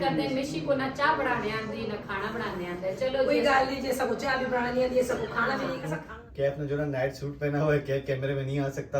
करते हैं मिशी को ना चाह बनाने आती ना खाना बनाने आता है। चलो कोई गाल नहीं, जैसा को चाह भी बनानी आती है, सबको खाना भी नहीं, कैसा खाना। कैफ ने जो है ना नाइट सूट पहना हुआ है, कैफ कैमरे में नहीं आ सकता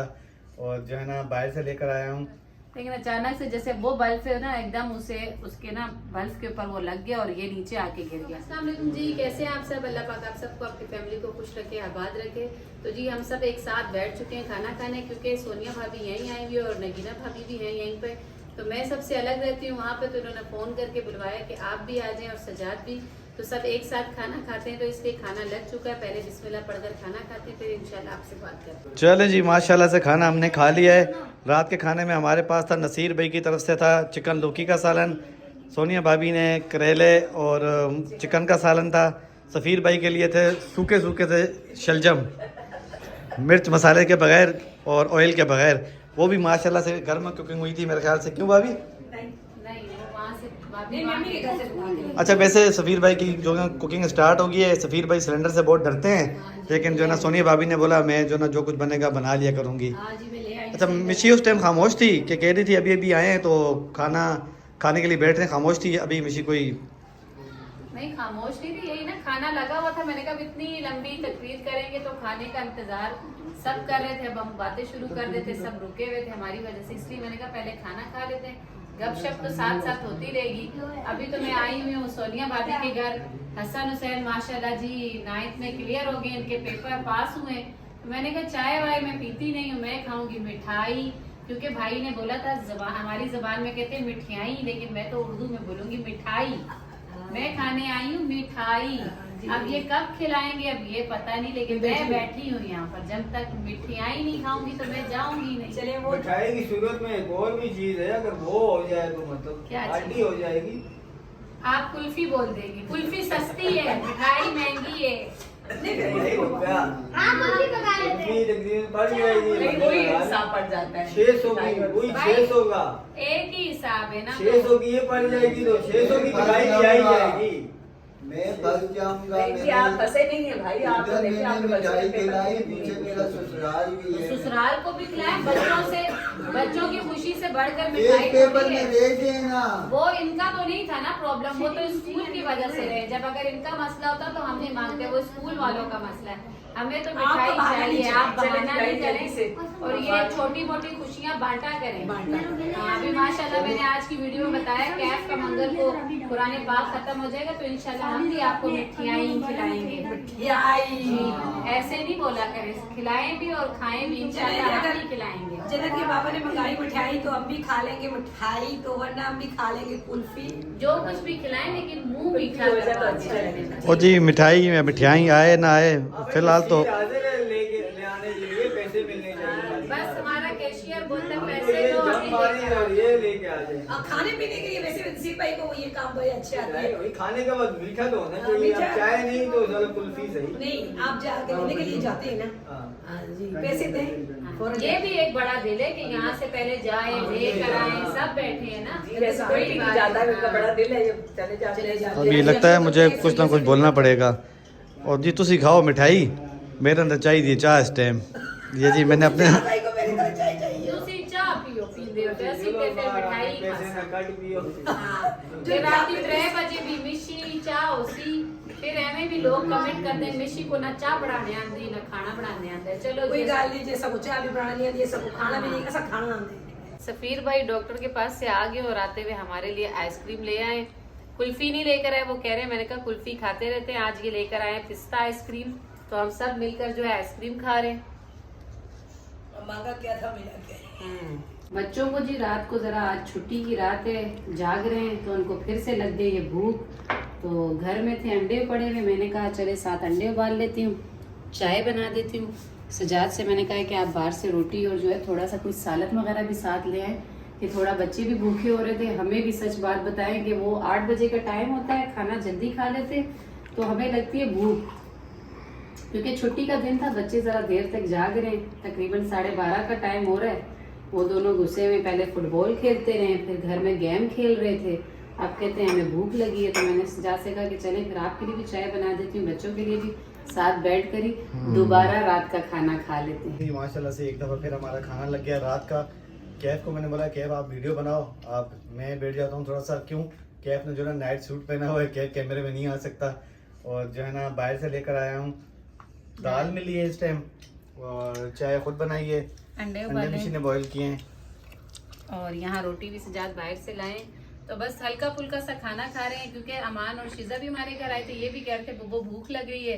और जो है ना बाहर से लेकर आया हूँ। लेकिन अचानक से जैसे वो बल्ब है ना एकदम उसके ना बल्ब के ऊपर वो लग गया और ये नीचे आके गिर गया। अस्सलाम वालेकुम जी, कैसे हैं आप सब? अल्लाह पाक आप सबको आपकी फैमिली को खुश रखे, आबाद रखे। तो जी हम सब एक साथ बैठ चुके हैं खाना खाने, क्योंकि सोनिया भाभी यहीं आई हुई है और नगीना भाभी भी हैं यहीं पे। तो मैं सबसे अलग रहती हूँ वहाँ पे, तो उन्होंने फ़ोन करके बुलवाया कि आप भी आ जाएं और सजाद भी। तो सब एक साथ खाना खाते हैं, तो इसलिए खाना लग चुका है। पहले बिस्मिल्लाह पढ़कर खाना खाते हैं, फिर इंशाल्लाह आपसे बात करते हैं। चले जी, माशाल्लाह से खाना हमने खा लिया है। रात के खाने में हमारे पास था, नसीर भाई की तरफ से था चिकन लौकी का सालन, सोनिया भाभी ने करेले और चिकन का सालन था, सफ़ीर भाई के लिए थे सूखे सूखे थे शलजम मिर्च मसाले के बगैर और ऑयल के बगैर, वो भी माशाल्लाह से घर में कुकिंग हुई थी मेरे ख्याल से। क्यों भाभी? नहीं वो वहाँ से नहीं, मम्मी के घर से बुला के। अच्छा, वैसे सफ़ीर भाई की जो है कुकिंग स्टार्ट हो गई है। सफ़ीर भाई सिलेंडर से बहुत डरते हैं, लेकिन जो है ना सोनिया भाभी ने बोला मैं जो ना जो कुछ बनेगा बना लिया करूँगी। हाँ जी मैं ले आई। अच्छा, मिशी उस टाइम खामोश थी कि कह रही थी अभी अभी आए हैं तो खाना खाने के लिए बैठ रहे हैं, खामोश थी अभी मिशी कोई? नहीं खामोश नहीं थी, यही ना खाना लगा हुआ था। मैंने कहा अब इतनी लंबी तकरीर करेंगे तो खाने का इंतजार सब कर रहे थे, अब हम बातें शुरू कर देते, सब रुके हुए थे हमारी वजह से, इसलिए मैंने कहा पहले खाना खा लेते हैं, गपशप तो साथ साथ होती रहेगी। अभी तो मैं आई हुई हूँ सोनिया भाभी के घर। हसन हुसैन माशाल्लाह जी 9th में क्लियर हो गए, इनके पेपर पास हुए। तो मैंने कहा चाय वाय मैं पीती नहीं हूँ, मैं खाऊंगी मिठाई, क्योंकि भाई ने बोला था हमारी जबान में कहते हैं मिठाई, लेकिन मैं तो उर्दू में बोलूंगी मिठाई। मैं खाने आई हूँ मिठाई। अब ये कब खिलाएंगे अब ये पता नहीं, लेकिन मैं बैठी हूँ यहाँ पर, जब तक मिठाई नहीं खाऊंगी तो मैं जाऊंगी नहीं। चलिए वो मिठाई की सूरत में एक और भी चीज है, अगर वो हो जाए तो मतलब क्या चीज़? पार्टी हो जाएगी। आप कुल्फी बोल देंगी, कुल्फी सस्ती है मिठाई महंगी है। नहीं रुपया कुल्फी तकरीबन पड़ जाएगी, वही हिसाब पड़ जाता है 600 की, वही 600 का, एक ही हिसाब है ना। 600 की ये पड़ जाएगी तो 600 की मिठाई खिलाई जाएगी। मैं फंस जाऊंगा। भाई आप फंसे नहीं है भाई, आप इधर देखिए आप मैंने मिठाई खिलाई, पीछे मेरा ससुराल भी है। ससुराल को भी खिलाए, बच्चों की खुशी से बढ़कर एक मिठाई पेपर थोड़ी में है। भेज देना। वो इनका तो नहीं था ना प्रॉब्लम, वो तो स्कूल की वजह से रहे। जब अगर इनका मसला होता तो हम नहीं मांगते, वो स्कूल वालों का मसला है। हमें तो मिठाई आपको बहाना नहीं चाहिए, आप चाहिए, बहाना नहीं जल्दी से। करें और ये छोटी मोटी खुशियाँ बांटा करें। हाँ, अभी माशाल्लाह मैंने आज की वीडियो में बताया कैफ का मंगल को कुरान पाक खत्म हो जाएगा तो इंशाल्लाह हम भी आपको मिठाई खिलाएंगे। ऐसे नहीं बोला करें, खिलाएं भी और खाएं भी, इंशाल्लाह हम भी खिलाएंगे। जन्नत के बाबा ने मंगाई मिठाई तो हम भी खा लेंगे मिठाई, तो वरना हम भी खा लेंगे कुल्फी। जो कुछ भी खिलाएं लेकिन मुंह मीठा करवा दें। ओ जी, मिठाई आए ना आए, फिलहाल तो लेके ले आने के लिए पैसे मिलने चाहिए। बस हमारा कैशियर बोलता है तो पैसे ये दो जब अभी मारी लेकर आओ। और ये लेके आ जाए। और खाने पीने के लिए वैसे नसीर भाई को ये काम बड़े अच्छे आते हैं। वही खाने के बाद मीठा तो होना चाहिए, अब चाय नहीं तो चलो कुल्फी सही। नहीं आप जाके लेने के लिए जाते हैं ना। हाँ। हाँ जी, पैसे दें फौरन ये भी एक बड़ा दिल है कि यहाँ से पहले जाए लेकर आए, सब बैठे हैं ना। वैसे कोई नहीं जाता है, उनका बड़ा दिल है, ये चले जाते अभी लगता है मुझे कुछ ना कुछ बोलना पड़ेगा। और जी तुसी खाओ मिठाई, मेरे अंदर चाहिए चाह इस टाइम। ये जी मैंने अपने भाई को मेरे घर चाय चाहिए। दूसरी चाह पियो पींदे हो जैसी ते फिर मिठाई पैसे खा न कट पियो। हाँ, फिर रात 3 बजे भी मिशी चाह उसी, फिर एवं भी लोग कमेंट करते हैं मिशी को ना चाह बनाने आती ना खाना बनाने आता है। चलो कोई जी, गाल नहीं, जैसा को चाय भी बनानी आती है, सबको खाना भी नहीं, कैसा खाना आते हैं। सफीर भाई डॉक्टर के पास से आ गए और आते हुए हमारे लिए आइसक्रीम ले आए। कुल्फी नहीं लेकर आए, वो कह रहे हैं, मैंने कहा कुल्फी खाते रहते हैं, आज ये लेकर आए पिस्ता आइसक्रीम। तो हम सब मिलकर जो है आइसक्रीम खा रहे हैं। मांगा क्या था मिला क्या। बच्चों को जी रात को जरा आज छुट्टी की रात है, जाग रहे हैं तो उनको फिर से लग गई ये भूख। तो घर में थे अंडे पड़े हुए, मैंने कहा चले 7 अंडे उबाल लेती हूँ, चाय बना देती हूँ। सजाद से मैंने कहा कि आप बाहर से रोटी और जो है थोड़ा सा कुछ सालन वगैरह भी साथ ले आए, कि थोड़ा बच्चे भी भूखे हो रहे थे। हमें भी सच बात बताएं कि वो 8 बजे का टाइम होता है, खाना जल्दी खा लेते तो हमें लगती है भूख, क्योंकि छुट्टी का दिन था, बच्चे जरा देर तक जाग रहे हैं, तकरीबन 12:30 का टाइम हो रहा है। वो दोनों गुस्से में पहले फुटबॉल खेलते रहे, फिर घर में गेम खेल रहे थे। अब कहते हैं हमें भूख लगी है, तो मैंने सजाद से कहा कि चलें फिर आपके लिए भी चाय बना देती हूँ, बच्चों के लिए भी, साथ बैठ कर ही दोबारा रात का खाना खा लेते हैं। माशाल्लाह से एक दफ़ा फिर हमारा खाना लग गया रात का। कैफ को मैंने बोला कैफ आप वीडियो बनाओ, आप मैं बैठ जाता हूँ थोड़ा सा। क्यों? कैफ ने जो है नाइट सूट पहना हुआ है, कैफ कैमरे में नहीं आ सकता। और जो है ना बाहर से लेकर आया हूँ, दाल मिली है इस टाइम, और चाय खुद बनाई है, अंडे मिशी ने बॉईल किए हैं, और यहाँ रोटी भी सजाद बाहर से लाए। तो बस हल्का फुल्का सा खाना खा रहे हैं, क्योंकि अमान और शीजा भी हमारे घर आए थे। ये भी कह रहे थे बुब्बो भूख लग रही है,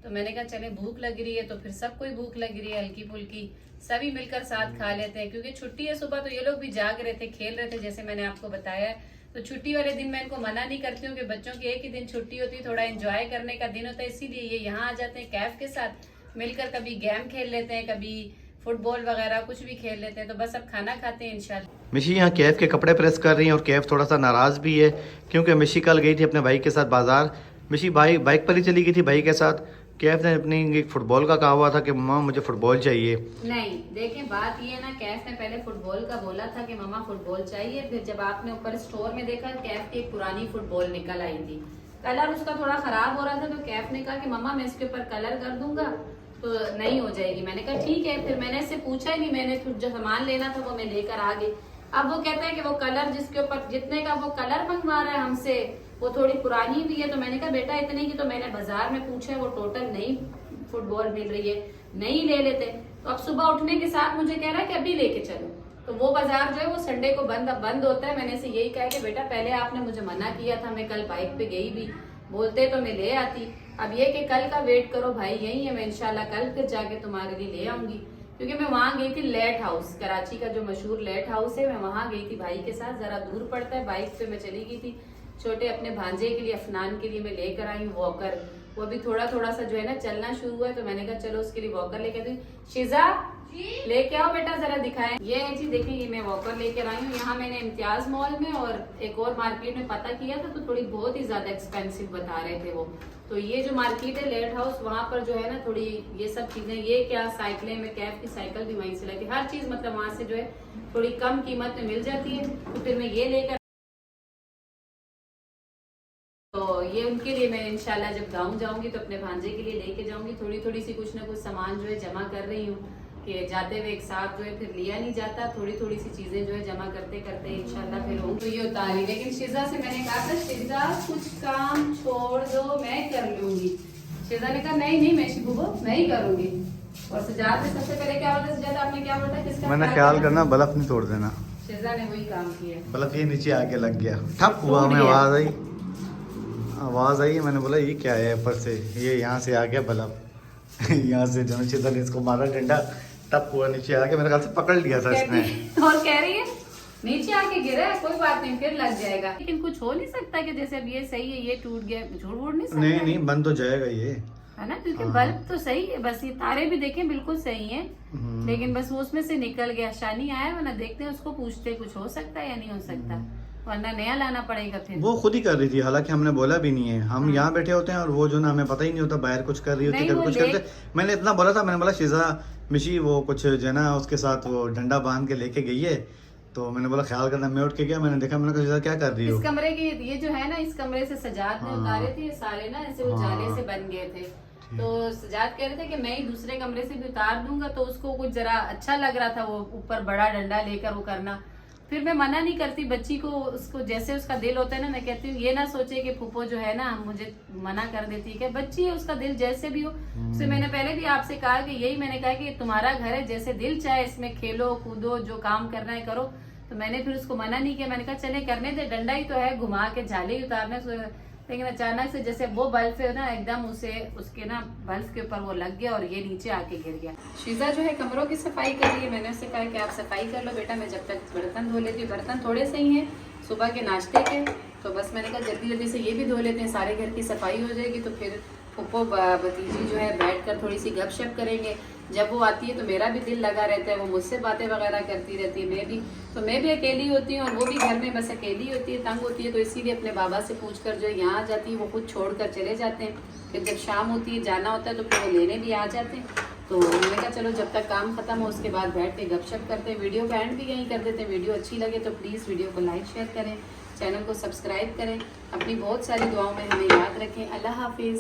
तो मैंने कहा चले भूख लग रही है तो फिर सबको ही भूख लग रही है, हल्की फुल्की सभी मिलकर साथ खा लेते हैं। क्योंकि छुट्टी है, सुबह तो ये लोग भी जाग रहे थे, खेल रहे थे, जैसे मैंने आपको बताया। तो छुट्टी वाले दिन मैं इनको मना नहीं करती हूँ कि बच्चों की एक ही दिन छुट्टी होती है, थोड़ा एंजॉय करने का दिन होता है, इसीलिए ये यहाँ आ जाते हैं कैफ के साथ मिलकर, कभी गेम खेल लेते हैं, कभी फुटबॉल वगैरह कुछ भी खेल लेते हैं। तो बस अब खाना खाते हैं इंशाल्लाह। मिशी यहाँ कैफ के कपड़े प्रेस कर रही है, और कैफ थोड़ा सा नाराज़ भी है, क्योंकि मिशी कल गई थी अपने भाई के साथ बाजार। मिशी बाइक पर ही चली गई थी भाई के साथ। कैफ ने अपनी फुटबॉल का कहा हुआ था कि मम्मा मुझे फुटबॉल चाहिए। नहीं देखें, बात ये ना, कैफ ने पहले फुटबॉल का बोला था कि मम्मा फुटबॉल चाहिए। फिर जब आपने ऊपर स्टोर में देखा, कैफ की एक पुरानी फुटबॉल निकल आई थी, कलर उसका थोड़ा खराब हो रहा था, तो कैफ ने कहा कि मम्मा मैं इसके ऊपर कलर कर दूंगा तो नहीं हो जाएगी। मैंने कहा ठीक है। फिर मैंने इससे पूछा ही नहीं, मैंने जो सामान लेना था वो मैं लेकर आ गई। अब वो कहता है कि वो कलर जिसके ऊपर जितने का वो कलर मंगवा रहा है हमसे, वो थोड़ी पुरानी भी है। तो मैंने कहा बेटा इतने की तो मैंने बाजार में पूछा है, वो टोटल नई फुटबॉल मिल रही है, नहीं ले लेते। तो अब सुबह उठने के साथ मुझे कह रहा है कि अभी लेके चलो। तो वो बाजार जो है वो संडे को बंद होता है। मैंने इसे यही कहा कि बेटा पहले आपने मुझे मना किया था, मैं कल बाइक पे गई भी, बोलते तो मैं ले आती। अब ये कि कल का वेट करो भाई, यही है, मैं इंशाल्लाह कल फिर जाके तुम्हारे लिए ले आऊंगी। क्योंकि मैं वहाँ गई थी लेट हाउस, कराची का जो मशहूर लेट हाउस है, मैं वहाँ गई थी भाई के साथ, जरा दूर पड़ता है, बाइक पे मैं चली गई थी। छोटे अपने भांजे के लिए, अफनान के लिए मैं लेकर आई हूँ वॉकर। वो अभी थोड़ा थोड़ा सा जो है ना चलना शुरू हुआ है, तो मैंने कहा चलो उसके लिए वॉकर लेके आई। शीजा लेके आओ बेटा, जरा दिखाएं। ये है जी, देखिए ये मैं वॉकर लेकर आई हूँ। यहाँ मैंने इम्तियाज मॉल में और एक और मार्केट में पता किया था, तो थोड़ी बहुत ही ज्यादा एक्सपेंसिव बता रहे थे वो। तो ये जो मार्केट है लेट हाउस, वहाँ पर जो है ना थोड़ी ये सब चीजें, ये क्या साइकिलें, मैं कैफ की साइकिल भी वहीं से लाई थी, हर चीज मतलब वहाँ से जो है थोड़ी कम कीमत में मिल जाती है। तो फिर मैं ये लेकर, तो ये उनके लिए मैं इंशाल्लाह जब गाँव जाऊंगी तो अपने भांजे के लिए लेके जाऊंगी। थोड़ी थोड़ी सी कुछ ना कुछ सामान जो है जमा कर रही हूँ, कि जाते हुए एक साथ जो है फिर लिया नहीं जाता, थोड़ी थोड़ी सी चीजें जो है जमा करते करते इंशाल्लाह फिर होंगी। तो ये उतारी, लेकिन शीजा से मैंने कहा था शीजा कुछ काम छोड़ दो, मैं कर लूंगी। शीजा ने कहा नहीं मैं शिबूबो मैं ही करूंगी। और सजाद ने सबसे पहले क्या बोला, सजाद आपने क्या बोला, किसका मैंने ख्याल करना, बल्ब नहीं तोड़ देना। शीजा ने वही काम किया, बल्ब ये नीचे आके लग गया, ठप हुआ, हमें आवाज आई, मैंने बोला ये क्या है ऊपर से, ये यहाँ से आ गया बल्ब यहाँ से जो शीजा ने इसको मारा डंडा, तब हुआ नीचे आके, मेरे ख्याल से पकड़ लिया था इसने। और कह रही है नीचे आके गिरा है, कोई बात नहीं फिर लग जाएगा। लेकिन कुछ हो नहीं सकता कि जैसे अब ये सही है, ये टूट गया, झूठ वूट नहीं सकता। नहीं बंद तो जाएगा ये, है ना, क्योंकि बल्ब तो सही है, बस ये तारे भी देखें बिल्कुल सही है, लेकिन बस वो उसमें से निकल गया, शानी आया, वरना देखते हैं उसको, पूछते कुछ हो सकता है या नहीं हो सकता, वरना नया लाना पड़ेगा फिर। वो खुद ही कर रही थी, हालांकि हमने बोला भी नहीं है, हम यहाँ बैठे होते हैं और वो जो ना हमें पता ही नहीं होता, बाहर कुछ कर रही होती, कभी कुछ करते। मैंने इतना बोला था, मैंने बोला शीजा मिशी वो कुछ जो ना उसके साथ वो डंडा बांध के लेके गई है, तो मैंने बोला ख्याल करना। मैं उठ के गया, मैंने देखा, मैंने कहा शीजा क्या कर रही हो। इस कमरे के ये जो है ना, इस कमरे से सजाद ने उतारे थे, ये सारे ना ऐसे उजाले से बन गए थे। तो सजाद कह रहे थे कि मैं ही दूसरे कमरे से भी उतार दूंगा, तो उसको कुछ जरा अच्छा लग रहा था वो ऊपर बड़ा डंडा लेकर वो करना। फिर मैं मना नहीं करती बच्ची को, उसको जैसे उसका दिल होता है ना, मैं कहती हूँ ये ना सोचे कि फूफो जो है ना मुझे मना कर देती है, कि बच्ची है, उसका दिल जैसे भी हो। उसे मैंने पहले भी आपसे कहा कि यही मैंने कहा कि तुम्हारा घर है, जैसे दिल चाहे इसमें खेलो कूदो, जो काम करना है करो। तो मैंने फिर उसको मना नहीं किया, मैंने कहा चले करने दे, डंडा ही तो है, घुमा के झाले ही उतारने। लेकिन अचानक से जैसे वो बल्ब है ना एकदम उसे उसके ना बल्ब के ऊपर वो लग गया और ये नीचे आके गिर गया। शीजा जो है कमरों की सफाई कर रही है, मैंने उससे कहा कि आप सफाई कर लो बेटा, मैं जब तक बर्तन धो लेती हूँ। बर्तन थोड़े से ही हैं सुबह के नाश्ते के, तो बस मैंने कहा जल्दी जल्दी से ये भी धो लेते हैं, सारे घर की सफाई हो जाएगी। तो फिर फूफो भतीजी जो है बैठकर थोड़ी सी गपशप करेंगे। जब वो आती है तो मेरा भी दिल लगा रहता है, वो मुझसे बातें वगैरह करती रहती है, मैं भी अकेली होती हूँ और वो भी घर में बस अकेली होती है, तंग होती है। तो इसीलिए अपने बाबा से पूछकर जो यहाँ आ जाती है, वो खुद छोड़ कर चले जाते हैं। फिर जब शाम होती है जाना होता है तो फिर वो लेने भी आ जाते हैं। तो मैंने कहा चलो जब तक काम खत्म हो उसके बाद बैठ के गपशप करते हैं। वीडियो का एंड भी यहीं कर देते हैं। वीडियो अच्छी लगे तो प्लीज़ वीडियो को लाइक शेयर करें, चैनल को सब्सक्राइब करें, अपनी बहुत सारी दुआओं में हमें याद रखें। अल्लाह हाफिज़।